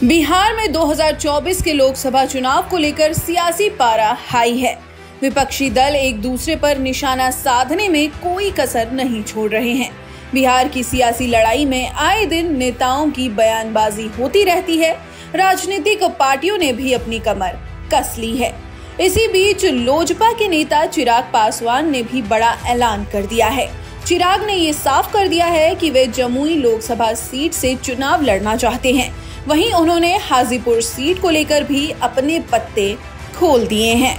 बिहार में 2024 के लोकसभा चुनाव को लेकर सियासी पारा हाई है। विपक्षी दल एक दूसरे पर निशाना साधने में कोई कसर नहीं छोड़ रहे हैं। बिहार की सियासी लड़ाई में आए दिन नेताओं की बयानबाजी होती रहती है। राजनीतिक पार्टियों ने भी अपनी कमर कस ली है। इसी बीच लोजपा के नेता चिराग पासवान ने भी बड़ा ऐलान कर दिया है। चिराग ने ये साफ कर दिया है कि वे जमुई लोकसभा सीट से चुनाव लड़ना चाहते हैं। वहीं उन्होंने हाजीपुर सीट को लेकर भी अपने पत्ते खोल दिए हैं।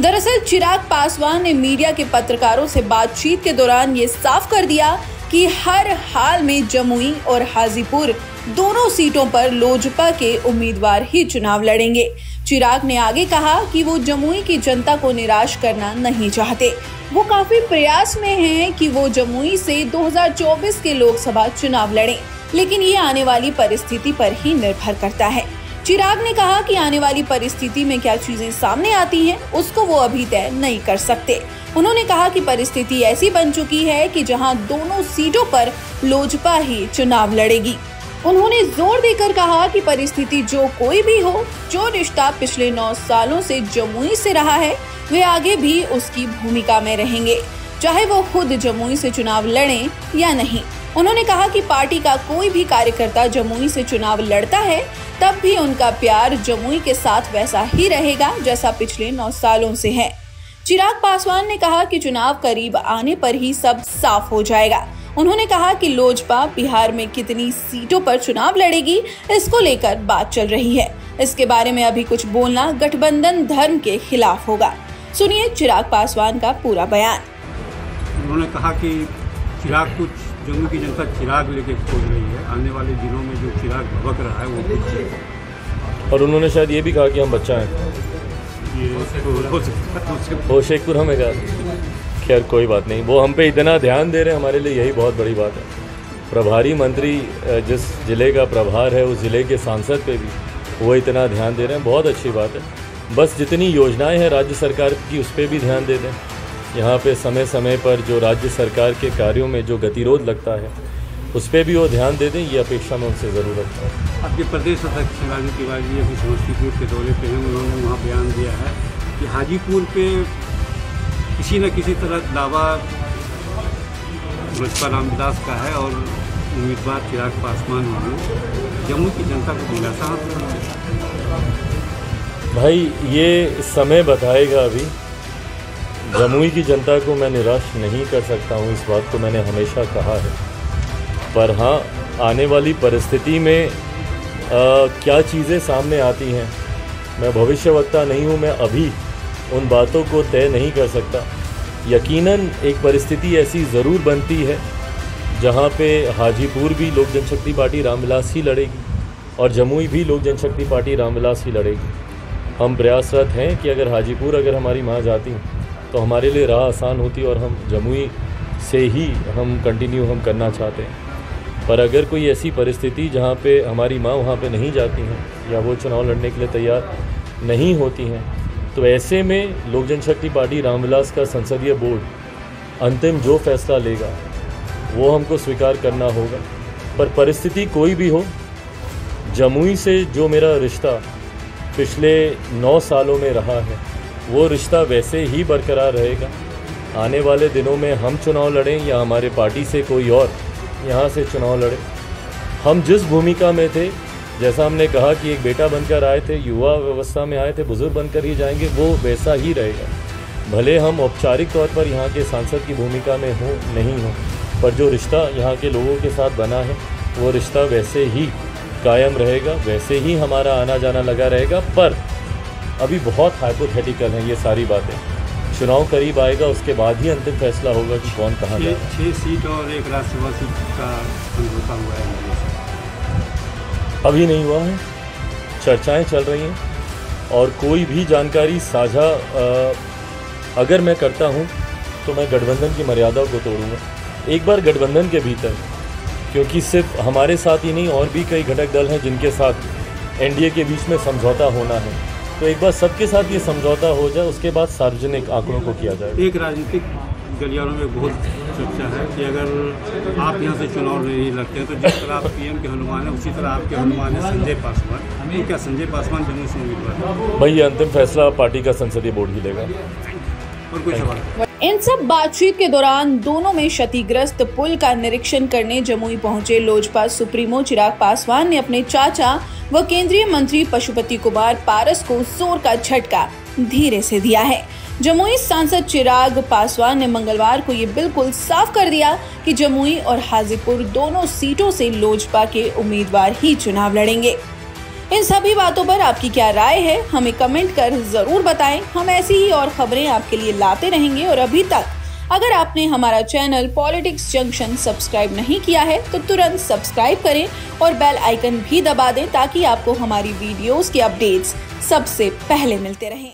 दरअसल चिराग पासवान ने मीडिया के पत्रकारों से बातचीत के दौरान ये साफ कर दिया कि हर हाल में जमुई और हाजीपुर दोनों सीटों पर लोजपा के उम्मीदवार ही चुनाव लड़ेंगे। चिराग ने आगे कहा कि वो जमुई की जनता को निराश करना नहीं चाहते। वो काफी प्रयास में हैं कि वो जमुई से 2024 के लोकसभा चुनाव लड़ें, लेकिन ये आने वाली परिस्थिति पर ही निर्भर करता है। चिराग ने कहा कि आने वाली परिस्थिति में क्या चीजें सामने आती हैं, उसको वो अभी तय नहीं कर सकते। उन्होंने कहा कि परिस्थिति ऐसी बन चुकी है कि जहां दोनों सीटों पर लोजपा ही चुनाव लड़ेगी। उन्होंने जोर देकर कहा कि परिस्थिति जो कोई भी हो, जो रिश्ता पिछले 9 सालों से जमुई से रहा है, वे आगे भी उसकी भूमिका में रहेंगे, चाहे वो खुद जमुई से चुनाव लड़ें या नहीं। उन्होंने कहा कि पार्टी का कोई भी कार्यकर्ता जमुई से चुनाव लड़ता है, तब भी उनका प्यार जमुई के साथ वैसा ही रहेगा जैसा पिछले 9 सालों से है। चिराग पासवान ने कहा कि चुनाव करीब आने पर ही सब साफ हो जाएगा। उन्होंने कहा कि लोजपा बिहार में कितनी सीटों पर चुनाव लड़ेगी, इसको लेकर बात चल रही है। इसके बारे में अभी कुछ बोलना गठबंधन धर्म के खिलाफ होगा। सुनिए चिराग पासवान का पूरा बयान। उन्होंने कहा कि चिराग कुछ जम्मू की जनता चिराग लेके खोज रही है। आने वाले दिनों में जो चिराग भभक रहा है वो कुछ है। और उन्होंने शायद ये भी कहा कि हम बच्चा हैं। वो शेखपुर हमें कहा। खैर कोई बात नहीं, वो हम पे इतना ध्यान दे रहे हैं, हमारे लिए यही बहुत बड़ी बात है। प्रभारी मंत्री जिस जिले का प्रभार है उस जिले के सांसद पे भी वो इतना ध्यान दे रहे हैं, बहुत अच्छी बात है। बस जितनी योजनाएं हैं राज्य सरकार की उस पर भी ध्यान दे दें। यहाँ पे समय समय पर जो राज्य सरकार के कार्यों में जो गतिरोध लगता है उस पर भी वो ध्यान दे दें, ये अपेक्षा में उनसे ज़रूर रखता हूँ। आपके प्रदेश अध्यक्ष राजू तिवारी अभी समस्तीपुर के दौरे पे हैं। उन्होंने वहाँ बयान दिया है कि हाजीपुर पे किसी न किसी तरह दावा लोजपा रामविलास का है और उम्मीदवार चिराग पासवान होंगे। जम्मू की जनता को दिलासा भाई ये समय बताएगा। अभी जमुई की जनता को मैं निराश नहीं कर सकता हूँ, इस बात को मैंने हमेशा कहा है। पर हाँ, आने वाली परिस्थिति में क्या चीज़ें सामने आती हैं, मैं भविष्यवक्ता नहीं हूँ, मैं अभी उन बातों को तय नहीं कर सकता। यकीनन एक परिस्थिति ऐसी ज़रूर बनती है जहाँ पे हाजीपुर भी लोक जनशक्ति पार्टी रामविलास ही लड़ेगी और जमुई भी लोक जनशक्ति पार्टी रामविलास ही लड़ेगी। हम प्रयासरत हैं कि अगर हाजीपुर अगर हमारी माँ जाती तो हमारे लिए राह आसान होती और हम जमुई से ही हम कंटिन्यू हम करना चाहते हैं। पर अगर कोई ऐसी परिस्थिति जहाँ पे हमारी माँ वहाँ पे नहीं जाती हैं या वो चुनाव लड़ने के लिए तैयार नहीं होती हैं, तो ऐसे में लोक जनशक्ति पार्टी रामविलास का संसदीय बोर्ड अंतिम जो फैसला लेगा वो हमको स्वीकार करना होगा। पर परिस्थिति कोई भी हो, जमुई से जो मेरा रिश्ता पिछले 9 सालों में रहा है वो रिश्ता वैसे ही बरकरार रहेगा। आने वाले दिनों में हम चुनाव लड़ें या हमारे पार्टी से कोई और यहाँ से चुनाव लड़े, हम जिस भूमिका में थे, जैसा हमने कहा कि एक बेटा बनकर आए थे, युवा व्यवस्था में आए थे, बुजुर्ग बनकर ही जाएंगे, वो वैसा ही रहेगा। भले हम औपचारिक तौर पर यहाँ के सांसद की भूमिका में हों नहीं हों, पर जो रिश्ता यहाँ के लोगों के साथ बना है वो रिश्ता वैसे ही कायम रहेगा, वैसे ही हमारा आना जाना लगा रहेगा। पर अभी बहुत हाइपोथेटिकल हैं ये सारी बातें। चुनाव करीब आएगा, उसके बाद ही अंतिम फैसला होगा कि कौन कहाँ जाए। 6 सीट और 1 राज्यसभा सीट का समझौता हुआ है। अभी नहीं हुआ है, चर्चाएं चल रही हैं और कोई भी जानकारी साझा अगर मैं करता हूं तो मैं गठबंधन की मर्यादाओं को तोड़ूंगा। एक बार गठबंधन के भीतर, क्योंकि सिर्फ हमारे साथ ही नहीं और भी कई घटक दल हैं जिनके साथ एनडीए के बीच में समझौता होना है, तो एक बार सबके साथ ये समझौता हो जाए, उसके बाद सार्वजनिक आंकड़ों को किया जाए। एक राजनीतिक गलियारों में बहुत चर्चा है कि अगर आप यहाँ से चुनाव नहीं लड़ते हैं तो जिस तरह आप पीएम के हनुमान है उसी तरह आपके हनुमान है संजय पासवान। तो क्या संजय पासवान जम्मू से उम्मीदवार है? भाई, अंतिम फैसला पार्टी का संसदीय बोर्ड ही लेगा। और कोई सवाल? इन सब बातचीत के दौरान दोनों में क्षतिग्रस्त पुल का निरीक्षण करने जमुई पहुंचे लोजपा सुप्रीमो चिराग पासवान ने अपने चाचा व केंद्रीय मंत्री पशुपति कुमार पारस को जोर का झटका धीरे से दिया है। जमुई सांसद चिराग पासवान ने मंगलवार को ये बिल्कुल साफ कर दिया कि जमुई और हाजीपुर दोनों सीटों से लोजपा के उम्मीदवार ही चुनाव लड़ेंगे। इन सभी बातों पर आपकी क्या राय है, हमें कमेंट कर जरूर बताएं। हम ऐसी ही और खबरें आपके लिए लाते रहेंगे। और अभी तक अगर आपने हमारा चैनल पॉलिटिक्स जंक्शन सब्सक्राइब नहीं किया है तो तुरंत सब्सक्राइब करें और बेल आइकन भी दबा दें ताकि आपको हमारी वीडियोस के अपडेट्स सबसे पहले मिलते रहें।